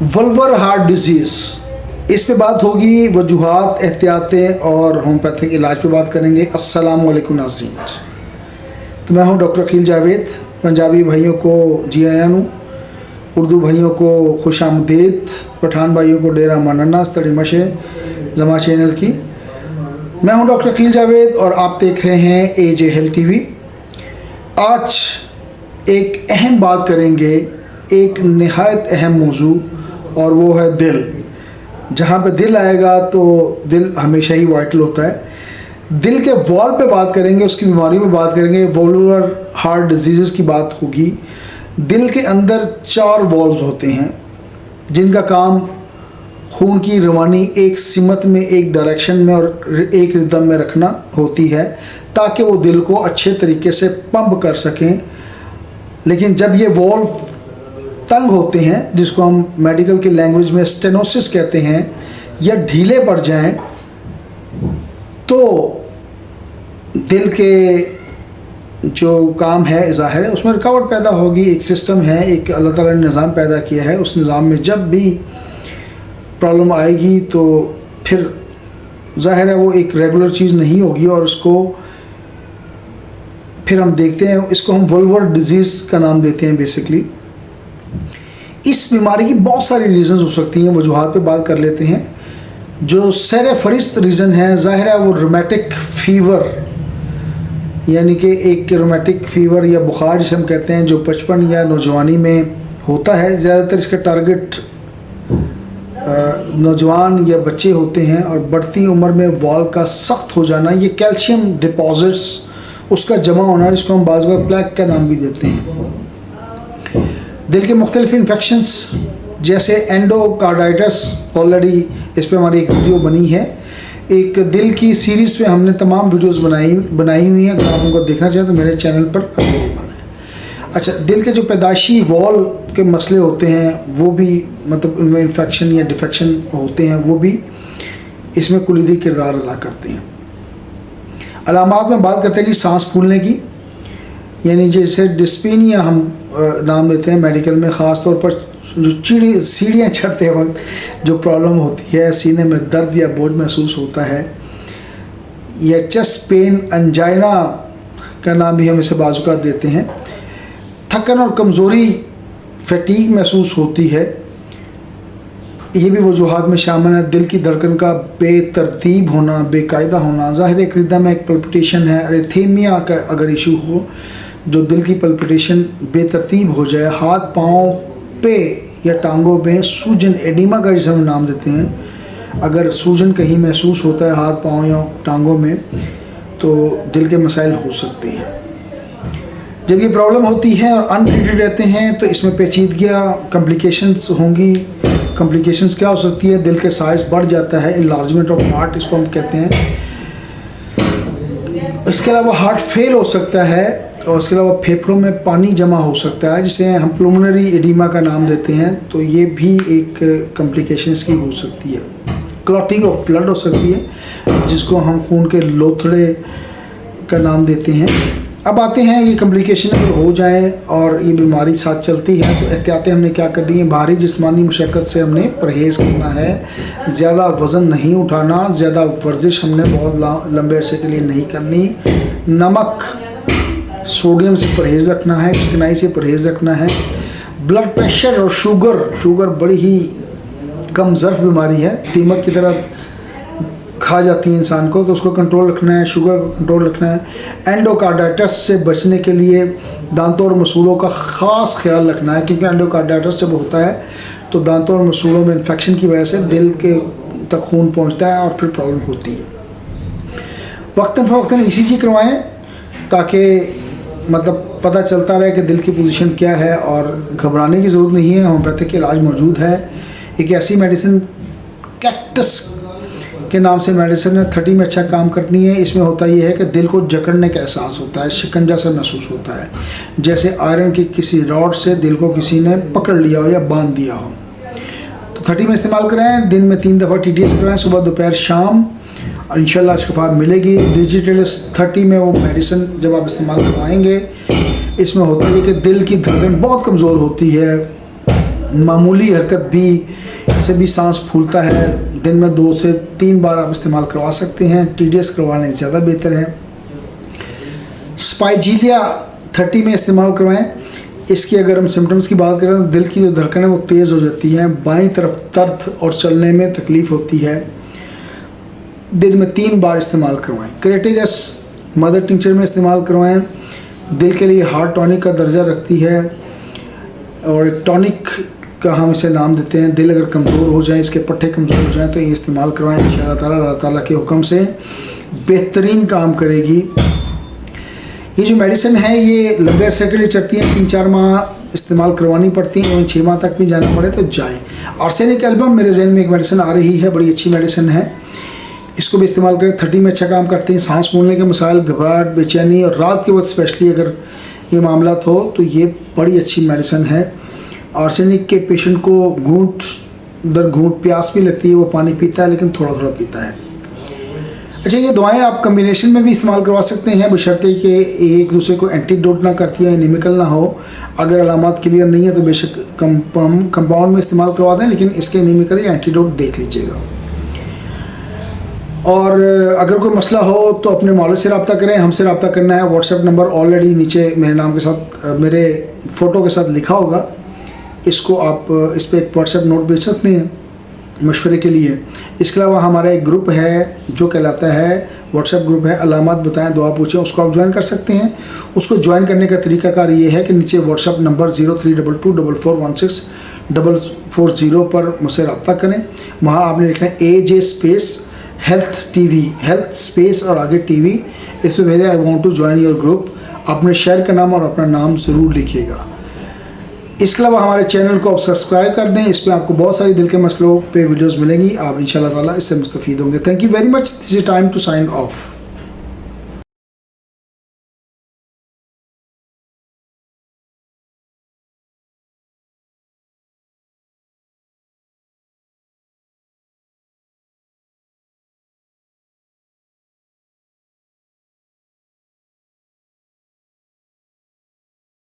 Vulvar heart disease, इस पे बात होगी। वजूहात, एहतियातें और होम्योपैथिक इलाज पे बात करेंगे। अस्सलाम वालेकुम नाज़रीन, तो मैं हूं डॉक्टर अकील जावेद। पंजाबी भाइयों को जी आया हूँ, उर्दू भाइयों को खुश आमदीद, पठान भाइयों को डेरा मानना तड़ी मशे जमा चैनल की। मैं हूं डॉक्टर अकील जावेद और आप देख रहे हैं एजे हेल्थ टीवी। आज एक अहम बात करेंगे, एक नहायत अहम मौजू, और वो है दिल। जहाँ पे दिल आएगा तो दिल हमेशा ही वाइटल होता है। दिल के वॉल पे बात करेंगे, उसकी बीमारी पे बात करेंगे, वॉल्वुलर हार्ट डिजीज़ की बात होगी। दिल के अंदर 4 वॉल्व्स होते हैं जिनका काम खून की रवानी एक सिमत में, एक डायरेक्शन में और एक रिदम में रखना होती है, ताकि वो दिल को अच्छे तरीके से पंप कर सकें। लेकिन जब ये वॉल्व तंग होते हैं, जिसको हम मेडिकल की लैंग्वेज में स्टेनोसिस कहते हैं, या ढीले पड़ जाएं, तो दिल के जो काम है ज़ाहिर है उसमें रुकावट पैदा होगी। एक सिस्टम है, एक अल्लाह ताला ने निज़ाम पैदा किया है, उस निज़ाम में जब भी प्रॉब्लम आएगी तो फिर ज़ाहिर है वो एक रेगुलर चीज़ नहीं होगी, और उसको फिर हम देखते हैं, इसको हम वल्वुलर डिजीज़ का नाम देते हैं बेसिकली। इस बीमारी की बहुत सारी रीज़न्स हो सकती हैं, वजूहात पे बात कर लेते हैं। जो सर फरिस्त रीज़न है ज़ाहिर है वो रोमेटिक फ़ीवर, यानी कि एक रोमेटिक फ़ीवर या बुखार जिसे हम कहते हैं, जो बचपन या नौजवानी में होता है। ज़्यादातर इसका टारगेट नौजवान या बच्चे होते हैं, और बढ़ती उम्र में वॉल का सख्त हो जाना, ये कैल्शियम डिपॉजिट्स उसका जमा होना, जिसको हम बाज़ प्लेक का नाम भी देते हैं। दिल के मुख्तलिफ इन्फेक्शंस जैसे एंडोकार्डाइटिस, ऑलरेडी इस पर हमारी एक वीडियो बनी है। एक दिल की सीरीज़ पे हमने तमाम वीडियोस बनाई हुई हैं, अगर आप उनको देखना चाहें तो मेरे चैनल पर अवेलेबल है। अच्छा, दिल के जो पैदाइशी वॉल के मसले होते हैं वो भी, मतलब उनमें इन्फेक्शन या डिफेक्शन होते हैं, वो भी इसमें कुलीदी किरदार अदा करते हैं। अलामात में बात करते हैं कि सांस फूलने की, यानी जैसे डिस्पीनिया हम नाम देते हैं मेडिकल में, ख़ास तौर पर जो सीढ़ियाँ चढ़ते वक्त जो प्रॉब्लम होती है, सीने में दर्द या बोझ महसूस होता है, या चेस्ट पेन, अंजाइना का नाम भी हम इसे बाजुका देते हैं। थकन और कमज़ोरी, फटीग महसूस होती है, ये भी वजूहात में शामिल है। दिल की धड़कन का बेतरतीब होना, बेकायदा होना, ज़ाहिर एक रिदम में एक पल्पिटेशन है। अरेथीमिया का अगर इशू हो, जो दिल की पल्पिटेशन बेतरतीब हो जाए, हाथ पाँव पे या टांगों में सूजन, एडिमा का जिसे हम नाम देते हैं, अगर सूजन कहीं महसूस होता है हाथ पाँव या टांगों में, तो दिल के मसाइल हो सकते हैं। जब ये प्रॉब्लम होती है और अनट्रीटेड रहते हैं तो इसमें पेचीदगियाँ, कॉम्प्लिकेशंस होंगी। कॉम्प्लिकेशंस क्या हो सकती है? दिल के साइज़ बढ़ जाता है, इनलार्जमेंट ऑफ हार्ट इसको हम कहते हैं। इसके अलावा हार्ट फेल हो सकता है, और इसके अलावा फेफड़ों में पानी जमा हो सकता है, जिसे हम प्लुमनरी एडिमा का नाम देते हैं, तो ये भी एक कॉम्प्लिकेशंस की हो सकती है। क्लॉटिंग ऑफ ब्लड हो सकती है, जिसको हम खून के लोथड़े का नाम देते हैं। अब आते हैं, ये कॉम्प्लिकेशन अगर हो जाए और ये बीमारी साथ चलती है तो एहतियातें हमने क्या करनी है? भारी जिस्मानी मुशक्क़त से हमने परहेज़ करना है, ज़्यादा वज़न नहीं उठाना, ज़्यादा वर्जिश हमने बहुत लंबे अरसे के लिए नहीं करनी, नमक, सोडियम से परहेज़ रखना है, चिकनाई से परहेज़ रखना है। ब्लड प्रेशर और शुगर बड़ी ही कम ज़र्फ़ बीमारी है, दीमक की तरह खा जाती है इंसान को, तो उसको कंट्रोल रखना है, शुगर को कंट्रोल रखना है। एंडोकार्डाइटिस से बचने के लिए दांतों और मसूलों का ख़ास ख्याल रखना है, क्योंकि एंडोकार्डाइटिस जब होता है तो दांतों और मसूलों में इन्फेक्शन की वजह से दिल के तक खून पहुंचता है और फिर प्रॉब्लम होती है। वक्तन फ़वक्तन ECG करवाएं, ताकि मतलब पता चलता रहे कि दिल की पोजीशन क्या है, और घबराने की ज़रूरत नहीं है। होम्योपैथिक इलाज मौजूद है। एक ऐसी मेडिसिन कैक्टस के नाम से मेडिसिन है, 30 में अच्छा काम करती है। इसमें होता ये है कि दिल को जकड़ने का एहसास होता है, शिकंजा सा महसूस होता है, जैसे आयरन की किसी रॉड से दिल को किसी ने पकड़ लिया हो या बांध दिया हो। तो 30 में इस्तेमाल कराएं, दिन में 3 दफ़ा TDS कराएं, सुबह दोपहर शाम, इंशाल्लाह शिफा मिलेगी। डिजिटलिस 30 में वो मेडिसिन जब आप इस्तेमाल करवाएंगे, इसमें होता है कि दिल की धड़कन बहुत कमज़ोर होती है, मामूली हरकत भी, इससे भी सांस फूलता है। दिन में 2 से 3 बार आप इस्तेमाल करवा सकते हैं, TDS करवाने ज़्यादा बेहतर है। स्पाइजीलिया 30 में इस्तेमाल करवाएं। इसकी अगर हम सिम्टम्स की बात करें तो दिल की जो धड़कन है वो तेज़ हो जाती है, बाईं तरफ दर्द और चलने में तकलीफ़ होती है। दिन में 3 बार इस्तेमाल करवाएं। क्रेटिगस मदर टिंचर में इस्तेमाल करवाएं। दिल के लिए हार्ट टॉनिक का दर्जा रखती है और एक टॉनिक का हम इसे नाम देते हैं। दिल अगर कमज़ोर हो जाए, इसके पट्टे कमज़ोर हो जाएं तो ये इस्तेमाल करवाएं। इंशाअल्लाह अल्लाह ताला के हुक्म से बेहतरीन काम करेगी। ये जो मेडिसिन है ये लंबे अरसे के लिए चलती है, 3-4 माह इस्तेमाल करवानी पड़ती है और 6 माह तक भी जाना पड़े तो जाएं। आर्सेनिक एल्बम मेरे जहन में एक मेडिसिन आ रही है, बड़ी अच्छी मेडिसिन है, इसको भी इस्तेमाल करें। 30 में अच्छा काम करते हैं। सांस फूलने के मसाइल, घबराहट, बेचैनी और रात के वक्त स्पेशली अगर ये मामला हो तो ये बड़ी अच्छी मेडिसिन है। आर्सेनिक के पेशेंट को घूंट दर घूंट प्यास भी लगती है, वो पानी पीता है लेकिन थोड़ा थोड़ा पीता है। अच्छा, ये दवाएं आप कम्बिनेशन में भी इस्तेमाल करवा सकते हैं, बशर्ते कि एक दूसरे को एंटीडोट ना करती है, एनीमिकल ना हो। अगर अलामत क्लियर नहीं है तो बेशक कंपाउंड में इस्तेमाल करवा दें, लेकिन इसके एनीमिकल या एंटीडोट देख लीजिएगा। और अगर कोई मसला हो तो अपने मौलवी से रब्ता करें। हमसे रब्ता करना है, व्हाट्सएप नंबर ऑलरेडी नीचे मेरे नाम के साथ, मेरे फ़ोटो के साथ लिखा होगा। इसको आप इस पर एक व्हाट्सएप नोट भेज सकते हैं मशवरे के लिए। इसके अलावा हमारा एक ग्रुप है जो कहलाता है, व्हाट्सएप ग्रुप है, अलामत बताएं दुआ पूछें, उसको आप ज्वाइन कर सकते हैं। उसको ज्वाइन करने का तरीकाकार ये है कि नीचे व्हाट्सएप नंबर 0322441640 पर मुझसे रब्ता करें। वहाँ आपने लिखना है AJ space health TV, health space और आगे TV, इस पर भेजें I want to join your group. अपने शहर का नाम और अपना नाम ज़रूर लिखिएगा। इसके अलावा हमारे चैनल को आप सब्सक्राइब कर दें, इस पर आपको बहुत सारी दिल के मसलों पे वीडियोस मिलेंगी। आप इंशाल्लाह ताला इससे मुस्तफ़ीद होंगे। Thank you very much. This is time to sign of.